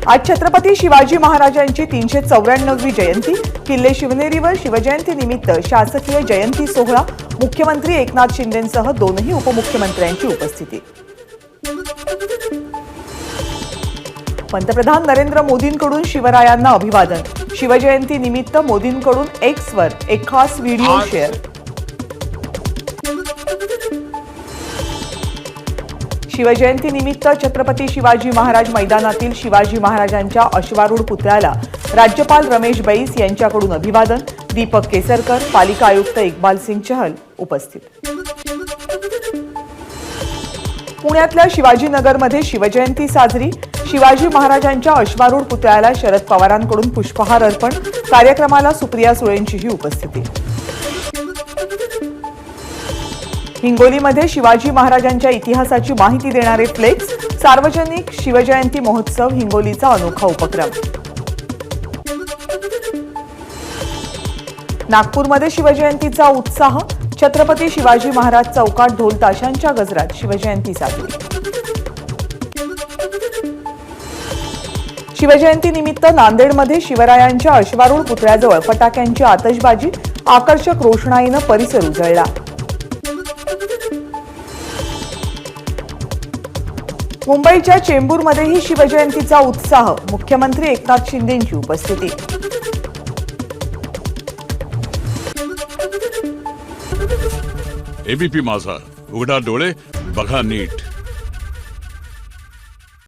आज छत्रपती शिवाजी महाराजांची 394वी जयंती। किल्ले शिवनेरीवर शिवजयंती निमित्त शासकीय जयंती सोहळा। मुख्यमंत्री एकनाथ शिंदेंसह दोनही उपमुख्यमंत्र्यांची उपस्थिती। पंतप्रधान नरेंद्र मोदींकडून शिवरायांना अभिवादन। शिवजयंती निमित्त मोदींकडून एक्सवर एक खास व्हिडिओ शेअर। शिवजयंती निमित्त छत्रपती शिवाजी महाराज मैदानातील शिवाजी महाराजांच्या अश्वारूढ पुतळ्याला राज्यपाल रमेश बैस यांच्याकडून अभिवादन। दीपक केसरकर, पालिका आयुक्त इक्बाल सिंग चहल उपस्थित। पुण्यातल्या शिवाजीनगरमध्ये शिवजयंती साजरी। शिवाजी महाराजांच्या अश्वारूढ पुतळ्याला शरद पवारांकडून पुष्पहार अर्पण। कार्यक्रमाला सुप्रिया सुळेंचीही उपस्थिती। हिंगोलीमध्ये शिवाजी महाराजांच्या इतिहासाची माहिती देणारे फ्लेक्स। सार्वजनिक शिवजयंती महोत्सव हिंगोलीचा अनोखा उपक्रम। नागपूरमध्ये शिवजयंतीचा उत्साह। छत्रपती शिवाजी महाराज चौकात ढोल ताशांच्या गजरात शिवजयंती साजरी। शिवजयंती निमित्त नांदेडमध्ये शिवरायांच्या अश्वारूढ पुतळ्याजवळ फटाक्यांची आतषबाजी। आकर्षक रोषणाईनं परिसर उजळला। मुंबईच्या चेंबूरमध्येही शिवजयंतीचा उत्साह। मुख्यमंत्री एकनाथ शिंदेंची उपस्थिती। एबीपी माझा, उघडा डोळे बघा नीट।